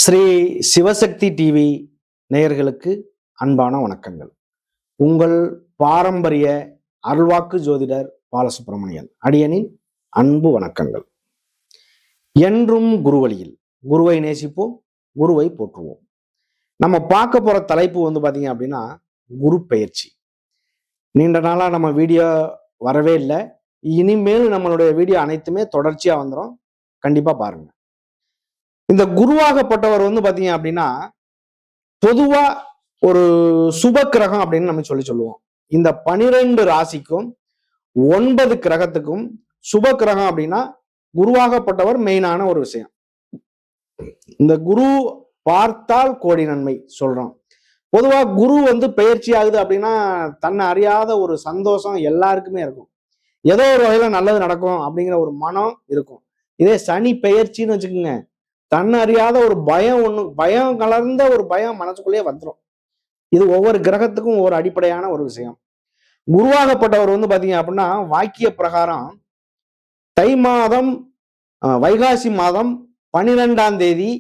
Sri Sivasakthi TV நேயர்களுக்கு அன்பான வணக்கங்கள். உங்கள் பாரம்பரிய அருள்வாக்கு ஜோதிடர் பாலசுப்ரமணியன் அடியனின் அன்பு வணக்கங்கள். என்றும் குருவழியில் குருவை நேசிப்போம், குருவை போற்றுவோம். நம்ம பார்க்க போற தலைப்பு பாத்தீங்க அப்படின்னா குரு பெயர்ச்சி. நீண்ட நாளா நம்ம வீடியோ வரவே இல்லை. இனிமேல் நம்மளுடைய வீடியோ அனைத்துமே தொடர்ச்சியா வந்துடும். கண்டிப்பா பாருங்க. இந்த குருவாகப்பட்டவர் பாத்தீங்க அப்படின்னா பொதுவா ஒரு சுப கிரகம் அப்படின்னு நம்ம சொல்லுவோம். இந்த 12 ராசிக்கும் 9 கிரகத்துக்கும் சுப கிரகம் அப்படின்னா குருவாகப்பட்டவர் மெயினான ஒரு விஷயம். இந்த குரு பார்த்தால் கோடி நன்மை சொல்றோம். பொதுவா குரு பெயர்ச்சி ஆகுது அப்படின்னா தன்னை அறியாத ஒரு சந்தோஷம் எல்லாருக்குமே இருக்கும். ஏதோ ஒரு வகையில நல்லது நடக்கும் அப்படிங்கிற ஒரு மனம் இருக்கும். இதே சனி பெயர்ச்சின்னு வச்சுக்கோங்க, தன்னை அறியாத ஒரு பயம் கலர்ந்த ஒரு பயம் மனசுக்குள்ளேயே வந்துடும். இது ஒவ்வொரு கிரகத்துக்கும் ஒரு அடிப்படையான ஒரு விஷயம். குருவாகப்பட்டவர் பாத்தீங்க அப்படின்னா வாக்கிய பிரகாரம் தை மாதம் வைகாசி மாதம் 12ஆம் தேதி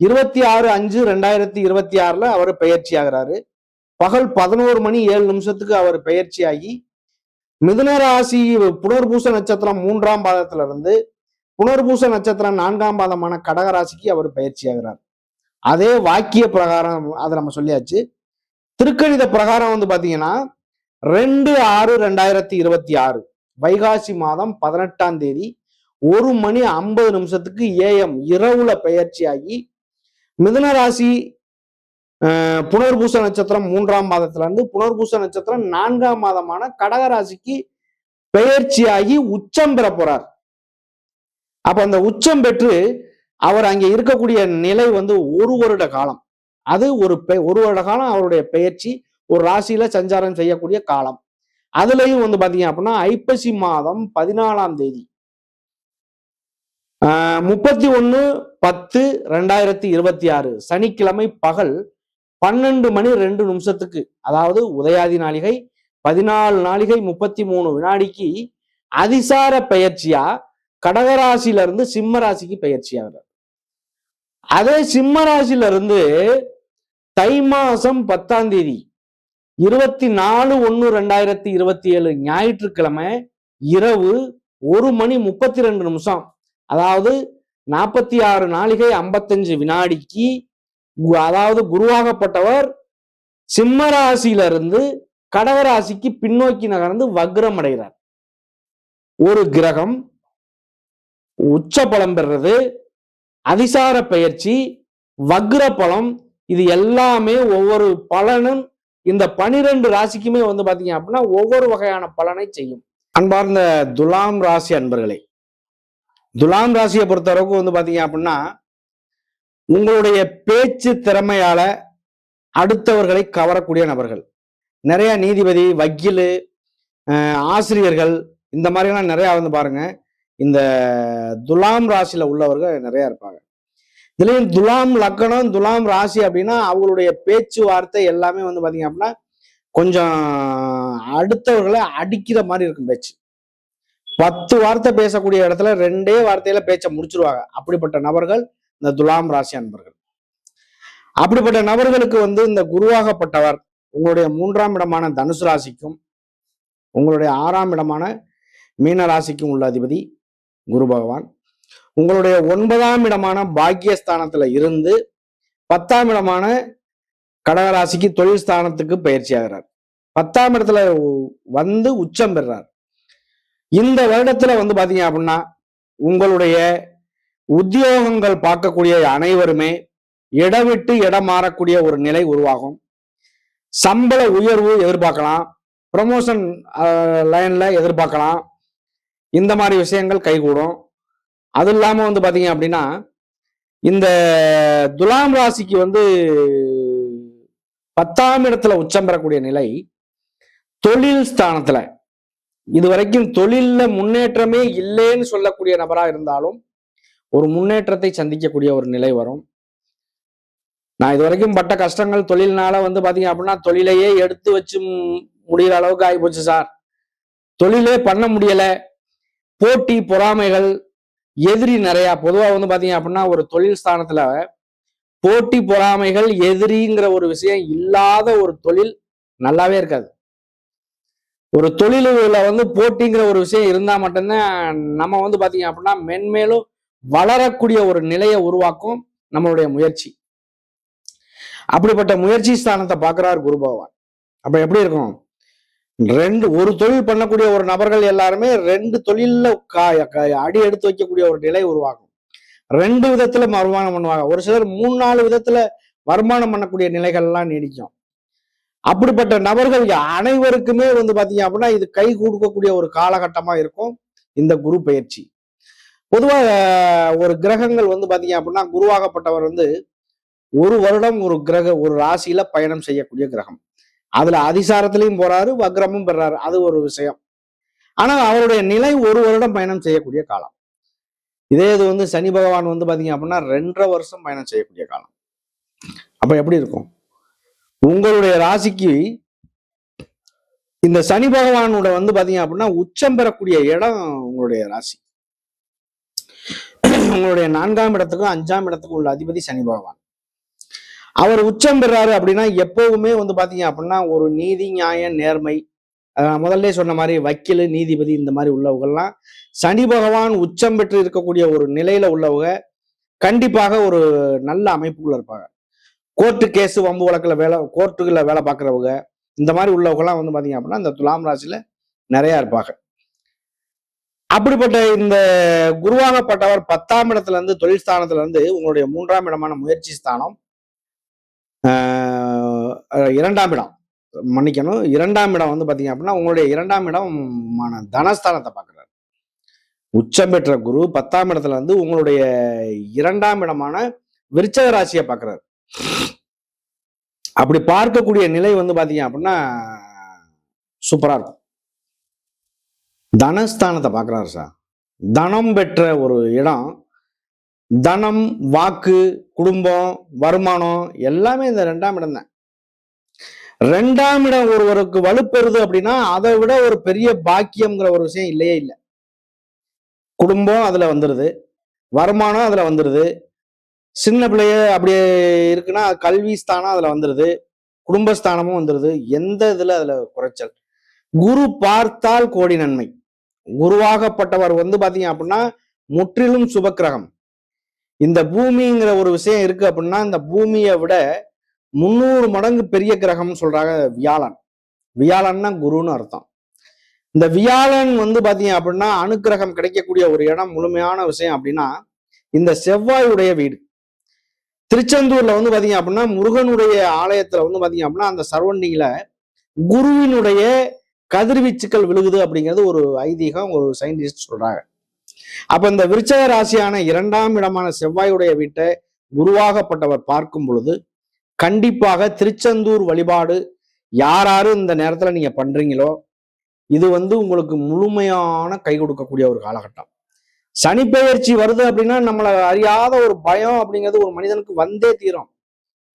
26/5/2026 அவர் பெயர்ச்சி ஆகிறாரு. பகல் 11:07 அவர் பெயர்ச்சி ஆகி மிதுன ராசி புனர்பூச நட்சத்திரம் 3ஆம் பாதத்துல இருந்து புனர்பூச நட்சத்திரம் 4ஆம் பாதமான கடகராசிக்கு அவர் பயிற்சி ஆகிறார். அதே வாக்கிய பிரகாரம் அதை நம்ம சொல்லியாச்சு. திருக்கணித பிரகாரம் பாத்தீங்கன்னா 2/6/2026 வைகாசி மாதம் 18ஆம் தேதி 1:50 AM இரவுல பயிற்சி ஆகி மிதுன ராசி புனர்பூச நட்சத்திரம் 3ஆம் பாதத்துல இருந்து புனர்பூச நட்சத்திரம் 4ஆம் மாதமான கடகராசிக்கு பெயர்ச்சியாகி உச்சம் பெற போறார். அப்ப அந்த உச்சம் பெற்று அவர் அங்கே இருக்கக்கூடிய நிலை 1 வருட காலம். அது ஒரு வருட காலம் அவருடைய பெயர்ச்சி ஒரு ராசியில சஞ்சாரம் செய்யக்கூடிய காலம். அதுலயும் பாத்தீங்க அப்படின்னா ஐப்பசி மாதம் 14ஆம் தேதி 31/10/2026 சனிக்கிழமை பகல் 12:02 அதாவது உதயாதி நாளிகை 14:33 அதிசார பெயர்ச்சியா கடகராசியில இருந்து சிம்ம ராசிக்கு பயிற்சி ஆகிறார். அதே சிம்ம ராசியில இருந்து தை மாசம் 10ஆம் தேதி 24/1/2027 ஞாயிற்றுக்கிழமை இரவு 1:32 அதாவது 46:55 அதாவது குருவாகப்பட்டவர் சிம்ம ராசியில இருந்து கடகராசிக்கு பின்னோக்கி நகர்ந்து வக்ரம் அடைகிறார். ஒரு கிரகம் உச்ச பலம் பெறுறது, அதிசார பெயர்ச்சி, வக்ர பலம், இது எல்லாமே ஒவ்வொரு பலனும் இந்த 12 ராசிக்குமே பாத்தீங்க அப்படின்னா ஒவ்வொரு வகையான பலனை செய்யும். அன்பார்ந்த துலாம் ராசி அன்பர்களே, துலாம் ராசியை பொறுத்தளவுக்கு பாத்தீங்க அப்படின்னா உங்களுடைய பேச்சு திறமையால அடுத்தவர்களை கவரக்கூடிய நபர்கள். நிறைய நீதிபதி, வக்கீல், ஆசிரியர்கள் இந்த மாதிரிலாம் நிறைய பாருங்க இந்த துலாம் ராசியில உள்ளவர்கள் நிறைய இருப்பாங்க. இதுலயும் துலாம் லக்னம், துலாம் ராசி அப்படின்னா அவங்களுடைய பேச்சுவார்த்தை எல்லாமே பாத்தீங்க அப்படின்னா கொஞ்சம் அடுத்தவர்களை அடிக்கிற மாதிரி இருக்கும் பேச்சு. 10 வார்த்தை பேசக்கூடிய இடத்துல 2 வார்த்தையில பேச்ச முடிச்சிருவாங்க. அப்படிப்பட்ட நபர்கள் இந்த துலாம் ராசி அன்பர்கள். அப்படிப்பட்ட நபர்களுக்கு இந்த குருவாகப்பட்டவர் உங்களுடைய 3ஆம் இடமான தனுசு ராசிக்கும் உங்களுடைய 6ஆம் இடமான மீன ராசிக்கும் உள்ள அதிபதி குரு பகவான் உங்களுடைய 9ஆம் இடமான பாக்கியஸ்தானத்துல இருந்து 10ஆம் இடமான கடகராசிக்கு தொழில் ஸ்தானத்துக்கு பயிற்சி ஆகிறார். 10ஆம் இடத்துல உச்சம் பெறார். இந்த வருடத்துல பாத்தீங்க அப்படின்னா உங்களுடைய உத்தியோகங்கள் பார்க்கக்கூடிய அனைவருமே இடம் விட்டு இடம் மாறக்கூடிய ஒரு நிலை உருவாகும். சம்பள உயர்வு எதிர்பார்க்கலாம், ப்ரமோஷன் லைன்ல எதிர்பார்க்கலாம். இந்த மாதிரி விஷயங்கள் கைகூடும். அது இல்லாம பாத்தீங்க அப்படின்னா இந்த துலாம் ராசிக்கு 10ஆம் இடத்துல உச்சம் பெறக்கூடிய நிலை தொழில் ஸ்தானத்துல இதுவரைக்கும் தொழில்ல முன்னேற்றமே இல்லைன்னு சொல்லக்கூடிய நபரா இருந்தாலும் ஒரு முன்னேற்றத்தை சந்திக்கக்கூடிய ஒரு நிலை வரும். நான் இதுவரைக்கும் பட்ட கஷ்டங்கள் தொழில்னால பாத்தீங்க அப்படின்னா தொழிலையே எடுத்து வச்சு முடிகிற அளவுக்கு ஆகிப்போச்சு சார், தொழிலே பண்ண முடியல, போட்டி பொறாமைகள் எதிரி நிறைய. பொதுவா பாத்தீங்க அப்படின்னா ஒரு தொழில் ஸ்தானத்துல போட்டி பொறாமைகள் எதிரிங்கிற ஒரு விஷயம் இல்லாத ஒரு தொழில் நல்லாவே இருக்காது. ஒரு தொழிலுல வந்து போட்டிங்கிற ஒரு விஷயம் இருந்தா மட்டும்தான் நம்ம வந்து பாத்தீங்க அப்படின்னா மென்மேலும் வளரக்கூடிய ஒரு நிலையை உருவாக்கும் நம்மளுடைய முயற்சி. அப்படிப்பட்ட முயற்சி ஸ்தானத்தை பார்க்கிறார் குரு பகவான். அப்ப எப்படி இருக்கும்? ஒரு தொழில் பண்ணக்கூடிய ஒரு நபர்கள் எல்லாருமே 2 தொழில்ல அடி எடுத்து வைக்கக்கூடிய ஒரு நிலை உருவாகும். 2 விதத்துல வருமானம் பண்ணுவாங்க. ஒரு சிலர் 3-4 விதத்துல வருமானம் பண்ணக்கூடிய நிலைகள்லாம் நீடிக்கும். அப்படிப்பட்ட நபர்கள் அனைவருக்குமே வந்து பாத்தீங்க அப்படின்னா இது கை கொடுக்கக்கூடிய ஒரு காலகட்டமா இருக்கும் இந்த குரு பயிற்சி. பொதுவாக ஒரு கிரகங்கள் வந்து பாத்தீங்க அப்படின்னா குருவாகப்பட்டவர் வந்து 1 வருடம் ஒரு ராசியில பயணம் செய்யக்கூடிய கிரகம். அதுல அதிசாரத்திலையும் போறாரு, வக்ரமும் பெறாரு, அது ஒரு விஷயம். ஆனா அவருடைய நிலை 1 வருடம் பயணம் செய்யக்கூடிய காலம். இதே இது வந்து சனி பகவான் வந்து பாத்தீங்க அப்படின்னா 2.5 வருஷம் பயணம் செய்யக்கூடிய காலம். அப்ப எப்படி இருக்கும்? உங்களுடைய ராசிக்கு இந்த சனி பகவானோட வந்து பாத்தீங்க அப்படின்னா உச்சம் பெறக்கூடிய இடம் உங்களுடைய ராசி. உங்களுடைய 4ஆம் இடத்துக்கும் 5ஆம் இடத்துக்கும் உள்ள அதிபதி சனி பகவான். அவர் உச்சம் பெறாரு அப்படின்னா எப்பவுமே வந்து பாத்தீங்க அப்படின்னா ஒரு நீதி, நியாயம், நேர்மை, முதல்ல சொன்ன மாதிரி வக்கீல், நீதிபதி, இந்த மாதிரி உள்ளவங்கெல்லாம் சனி பகவான் உச்சம் பெற்று இருக்கக்கூடிய ஒரு நிலையில உள்ளவங்க கண்டிப்பாக ஒரு நல்ல அமைப்புக்குள்ள இருப்பாங்க. கோர்ட்டு கேஸ், வம்பு வழக்குல கோர்ட்டுல வேலை பார்க்குறவங்க, இந்த மாதிரி உள்ளவங்கெல்லாம் வந்து பாத்தீங்க அப்படின்னா இந்த துலாம் ராசியில நிறைய இருப்பாங்க. அப்படிப்பட்ட இந்த குருவாகப்பட்டவர் 10ஆம் இடத்துல இருந்து, தொழில் ஸ்தானத்துல இருந்து உங்களுடைய 3ஆம் இடமான முயற்சி ஸ்தானம், 2ஆம் இடம், மன்னிக்கணும், 2ஆம் இடம் வந்து பாத்தீங்க அப்படின்னா உங்களுடைய 2ஆம் இடமான தனஸ்தானத்தை பார்க்கிறார். உச்சம் பெற்ற குரு 10ஆம் இடத்துல இருந்து உங்களுடைய 2ஆம் இடமான விருச்சக ராசியை பார்க்கிறார். அப்படி பார்க்கக்கூடிய நிலை வந்து பாத்தீங்க அப்படின்னா சூப்பரா இருக்கும். தனஸ்தானத்தை பார்க்கிறாரு சார். தனம் பெற்ற ஒரு இடம், தனம், வாக்கு, குடும்பம், வருமானம் எல்லாமே இந்த 2ஆம் இடம் தான். 2ஆம் இடம் ஒருவருக்கு வலுப்பெறுது அப்படின்னா அதை விட ஒரு பெரிய பாக்கியம்ங்கிற ஒரு விஷயம் இல்லையே இல்லை. குடும்பம் அதுல வந்துருது, வருமானம் அதுல வந்துருது, சின்ன பிள்ளைய அப்படியே இருக்குன்னா கல்வி ஸ்தானம் அதுல வந்துருது, குடும்பஸ்தானமும் வந்துருது. எந்த இதுல அதுல குறைச்சல்? குரு பார்த்தால் கோடி நன்மை. குருவாகப்பட்டவர் வந்து பாத்தீங்க அப்படின்னா முற்றிலும் சுபக்கிரகம். இந்த பூமிங்கிற ஒரு விஷயம் இருக்கு அப்படின்னா இந்த பூமியை விட 300 மடங்கு பெரிய கிரகம் சொல்றாங்க வியாழன். வியாழன்னா குருன்னு அர்த்தம். இந்த வியாழன் வந்து பாத்தீங்க அப்படின்னா அனுக்கிரகம் கிடைக்கக்கூடிய ஒரு இடம், முழுமையான விஷயம் அப்படின்னா இந்த செவ்வாயுடைய வீடு. திருச்செந்தூர்ல வந்து பாத்தீங்க அப்படின்னா முருகனுடைய ஆலயத்துல வந்து பாத்தீங்க அப்படின்னா அந்த சரௌண்டிங்ல குருவினுடைய கதிர்வீச்சுக்கள் விழுகுது அப்படிங்கிறது ஒரு ஐதீகம், ஒரு சயின்டிஸ்ட் சொல்றாங்க. அப்ப இந்த விருச்சக ராசியான 2ஆம் இடமான செவ்வாயுடைய வீட்டை குருவாகப்பட்டவர் பார்க்கும் பொழுது கண்டிப்பாக திருச்செந்தூர் வழிபாடு யாரு இந்த நேரத்துல நீங்க பண்றீங்களோ இது வந்து உங்களுக்கு முழுமையான கை கொடுக்கக்கூடிய ஒரு காலகட்டம். சனி பெயர்ச்சி வருது அப்படின்னா நம்மளை அறியாத ஒரு பயம் அப்படிங்கிறது ஒரு மனிதனுக்கு வந்தே தீரும்.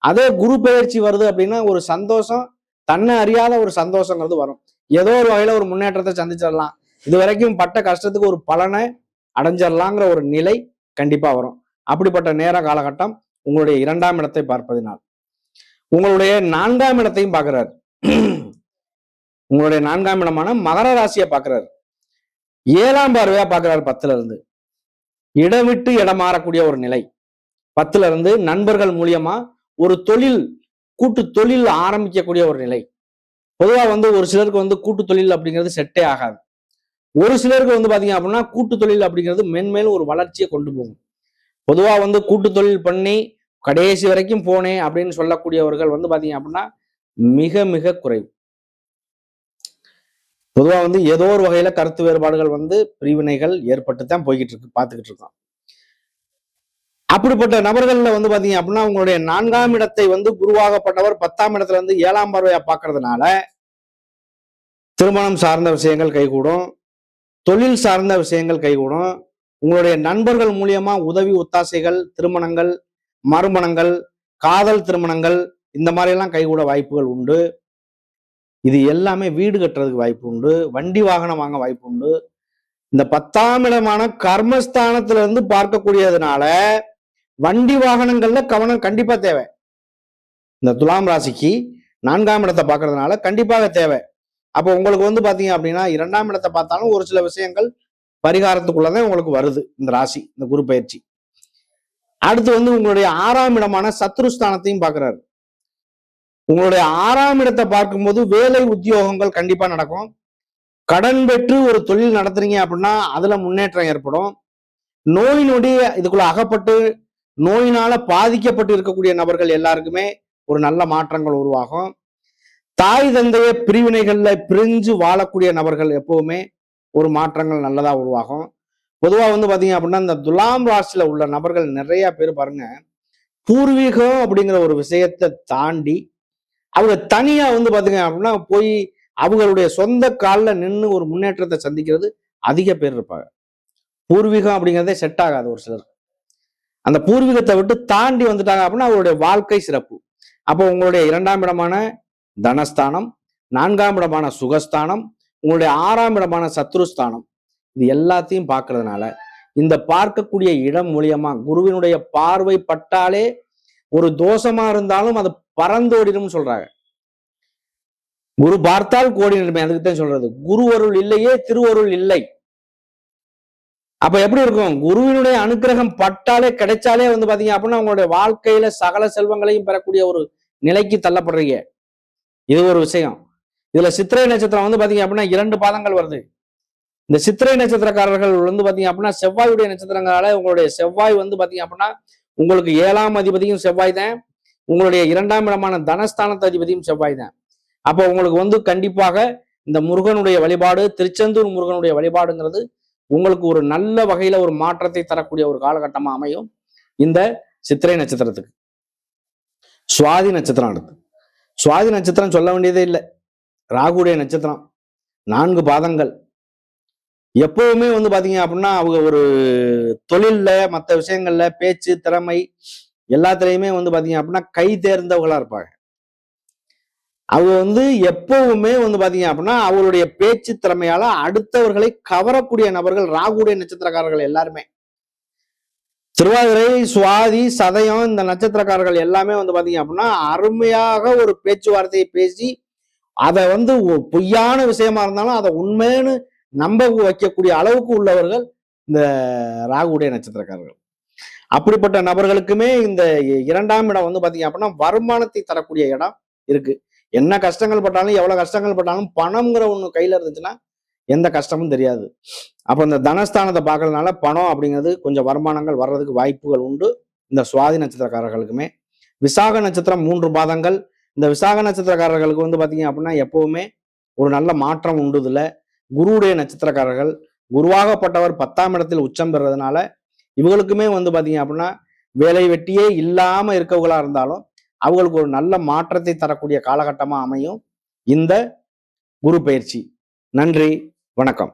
அதே குரு பெயர்ச்சி வருது அப்படின்னா ஒரு சந்தோஷம், தன்னை அறியாத ஒரு சந்தோஷங்கிறது வரும். ஏதோ ஒரு வகையில ஒரு முன்னேற்றத்தை சந்திச்சிடலாம், இது வரைக்கும் பட்ட கஷ்டத்துக்கு ஒரு பலனை அடைஞ்சிடலாங்கிற ஒரு நிலை கண்டிப்பா வரும். அப்படிப்பட்ட நேர காலகட்டம் உங்களுடைய 2ஆம் இடத்தை பார்ப்பதினால். உங்களுடைய 4ஆம் இடத்தையும் பார்க்கிறார். உங்களுடைய 4ஆம் இடமான மகர ராசியை பார்க்கிறார். 7ஆம் பார்வையா பார்க்கிறார் 10ல இருந்து. இடம் விட்டு இடம் மாறக்கூடிய ஒரு நிலை. 10ல இருந்து நண்பர்கள் மூலியமா ஒரு தொழில், கூட்டு தொழில் ஆரம்பிக்கக்கூடிய ஒரு நிலை. பொதுவா வந்து ஒரு சிலருக்கு வந்து கூட்டு தொழில் அப்படிங்கிறது செட்டே ஆகாது. ஒரு சிலருக்கு வந்து பாத்தீங்க அப்படின்னா கூட்டு தொழில் அப்படிங்கிறது மென்மேலும் ஒரு வளர்ச்சியை கொண்டு போகும். பொதுவா வந்து கூட்டு தொழில் பண்ணி கடைசி வரைக்கும் போனேன் அப்படின்னு சொல்லக்கூடியவர்கள் வந்து பாத்தீங்க அப்படின்னா மிக மிக குறைவு. பொதுவா வந்து ஏதோ ஒரு வகையில கருத்து வேறுபாடுகள் வந்து பிரிவினைகள் ஏற்பட்டுத்தான் போய்கிட்டு இருக்கு, பார்த்துக்கிட்டு இருக்கோம். அப்படிப்பட்ட நபர்கள்ல வந்து பாத்தீங்க அப்படின்னா உங்களுடைய 4ஆம் இடத்தை வந்து குருவாகப்பட்டவர் 10ஆம் இடத்துல இருந்து 7ஆம் பார்வையா பார்க்கறதுனால திருமணம் சார்ந்த விஷயங்கள் கைகூடும், தொழில் சார்ந்த விஷயங்கள் கைகூடும். உங்களுடைய நண்பர்கள் மூலியமா உதவி ஒத்தாசைகள், திருமணங்கள், மறுமணங்கள், காதல் திருமணங்கள், இந்த மாதிரி எல்லாம் கைகூட வாய்ப்புகள் உண்டு. இது எல்லாமே வீடு கட்டுறதுக்கு வாய்ப்பு உண்டு, வண்டி வாகனம் வாங்க வாய்ப்பு உண்டு. இந்த 10ஆம் இடமான கர்மஸ்தானத்துல இருந்து பார்க்கக்கூடியதுனால வண்டி வாகனங்கள்ல கவனம் கண்டிப்பா தேவை. இந்த துலாம் ராசிக்கு 4ஆம் இடத்தை பார்க்கறதுனால கண்டிப்பாக தேவை. அப்போ உங்களுக்கு வந்து பாத்தீங்க அப்படின்னா 2ஆம் இடத்தை பார்த்தாலும் ஒரு சில விஷயங்கள் பரிகாரத்துக்குள்ளதான் உங்களுக்கு வருது இந்த ராசி, இந்த குரு பயிற்சி. அடுத்து வந்து உங்களுடைய 6ஆம் இடமான சத்ருஸ்தானத்தையும் பார்க்கிறாரு. உங்களுடைய 6ஆம் இடத்தை பார்க்கும்போது வேலை உத்தியோகங்கள் கண்டிப்பா நடக்கும். கடன் பெற்று ஒரு தொழில் நடத்துறீங்க அப்படின்னா அதுல முன்னேற்றம் ஏற்படும். நோய் நொடி இதுக்குள்ள அகப்பட்டு நோயினால பாதிக்கப்பட்டு இருக்கக்கூடிய நபர்கள் எல்லாருக்குமே ஒரு நல்ல மாற்றங்கள் உருவாகும். தாய் தந்தைய பிரிவினைகள்ல பிரிஞ்சு வாழக்கூடிய நபர்கள் எப்பவுமே ஒரு மாற்றங்கள் நல்லதா உருவாகும். பொதுவா வந்து பாத்தீங்க அப்படின்னா இந்த துலாம் ராசியில உள்ள நபர்கள் நிறைய பேர் பாருங்க, பூர்வீகம் அப்படிங்கிற ஒரு விஷயத்தை தாண்டி அவங்க தனியா வந்து பாத்தீங்க அப்படின்னா போய் அவங்களுடைய சொந்த காலில் நின்று ஒரு முன்னேற்றத்தை சந்திக்கிறது அதிக பேர் இருப்பாங்க. பூர்வீகம் அப்படிங்கிறதே செட் ஆகாது ஒரு சிலர். அந்த பூர்வீகத்தை விட்டு தாண்டி வந்துட்டாங்க அப்படின்னா அவருடைய வாழ்க்கை சிறப்பு. அப்போ உங்களுடைய 2ஆம் இடமான தனஸ்தானம், 4ஆம் இடமான சுகஸ்தானம், உங்களுடைய 6ஆம் இடமான சத்ருஸ்தானம், இது எல்லாத்தையும் பார்க்கறதுனால இந்த பார்க்கக்கூடிய இடம் மூலியமா குருவினுடைய பார்வை பட்டாலே ஒரு தோஷமா இருந்தாலும் அது பறந்தோடிடும் சொல்றாங்க. குரு பார்த்தால் கோடி நன்மை, அதுக்கு தான் சொல்றது. குரு அருள் இல்லையே திருவருள் இல்லை. அப்ப எப்படி இருக்கும்? குருவினுடைய அனுக்கிரகம் பட்டாலே கிடைச்சாலே வந்து பாத்தீங்க அப்படின்னா உங்களுடைய வாழ்க்கையில சகல செல்வங்களையும் பெறக்கூடிய ஒரு நிலைக்கு தள்ளப்படுறீங்க. இது ஒரு விஷயம். இதுல சித்திரை நட்சத்திரம் வந்து பாத்தீங்க அப்படின்னா 2 பாதங்கள் வருது. இந்த சித்திரை நட்சத்திரக்காரர்கள் வந்து பாத்தீங்க அப்படின்னா செவ்வாயுடைய நட்சத்திரங்களால உங்களுடைய செவ்வாய் வந்து பாத்தீங்க அப்படின்னா உங்களுக்கு 7ஆம் அதிபதியும் செவ்வாய் தான், உங்களுடைய 2ஆம் இடமான தனஸ்தானத்து அதிபதியும் செவ்வாய் தான். அப்போ உங்களுக்கு வந்து கண்டிப்பாக இந்த முருகனுடைய வழிபாடு, திருச்செந்தூர் முருகனுடைய வழிபாடுங்கிறது உங்களுக்கு ஒரு நல்ல வகையில ஒரு மாற்றத்தை தரக்கூடிய ஒரு காலகட்டமா அமையும். இந்த சித்திரை நட்சத்திரத்துக்கு சுவாதி நட்சத்திரம் அடுத்து. சுவாதி நட்சத்திரம் சொல்ல வேண்டியதே இல்லை, ராகுடைய நட்சத்திரம், 4 பாதங்கள். எப்பவுமே வந்து பாத்தீங்க அப்படின்னா அவங்க ஒரு தொழில்ல மற்ற விஷயங்கள்ல பேச்சு திறமை எல்லாத்துலயுமே வந்து பாத்தீங்க அப்படின்னா கை தேர்ந்தவங்களா இருப்பாங்க. அவங்க வந்து எப்பவுமே வந்து பாத்தீங்க அப்படின்னா அவருடைய பேச்சு திறமையால அடுத்தவர்களை கவரக்கூடிய நபர்கள் ராகுடைய நட்சத்திரக்காரர்கள் எல்லாருமே. திருவாதிரை, சுவாதி, சதயம் இந்த நட்சத்திரக்காரர்கள் எல்லாமே வந்து பாத்தீங்க அப்படின்னா அருமையாக ஒரு பேச்சுவார்த்தையை பேசி அதை வந்து பொய்யான விஷயமா இருந்தாலும் அதை உண்மைன்னு நம்ப வைக்கக்கூடிய அளவுக்கு உள்ளவர்கள் இந்த ராகுடைய நட்சத்திரக்காரர்கள். அப்படிப்பட்ட நபர்களுக்குமே இந்த 2ஆம் இடம் வந்து பாத்தீங்க அப்படின்னா வருமானத்தை தரக்கூடிய இடம் இருக்கு. என்ன கஷ்டங்கள் பட்டாலும் எவ்வளவு கஷ்டங்கள் பட்டாலும் பணம்ங்கிற ஒண்ணு கையில இருந்துச்சுன்னா எந்த கஷ்டமும் தெரியாது. அப்ப இந்த தனஸ்தானத்தை பார்க்கறதுனால பணம் அப்படிங்கிறது கொஞ்சம் வருமானங்கள் வர்றதுக்கு வாய்ப்புகள் உண்டு இந்த சுவாதி நட்சத்திரக்காரர்களுக்குமே. விசாக நட்சத்திரம் 3 பாதங்கள். இந்த விசாக நட்சத்திரக்காரர்களுக்கு வந்து பாத்தீங்க அப்படின்னா எப்பவுமே ஒரு நல்ல மாற்றம் உண்டு. இதுல குருவுடைய நட்சத்திரக்காரர்கள், குருவாகப்பட்டவர் 10ஆம் இடத்தில் உச்சம் பெறதுனால இவங்களுக்குமே வந்து பாத்தீங்க அப்படின்னா வேலை வெட்டியே இல்லாம இருக்கவங்களா இருந்தாலும் அவங்களுக்கு ஒரு நல்ல மாற்றத்தை தரக்கூடிய காலகட்டமா அமையும் இந்த குரு பயிற்சி. நன்றி, வணக்கம்.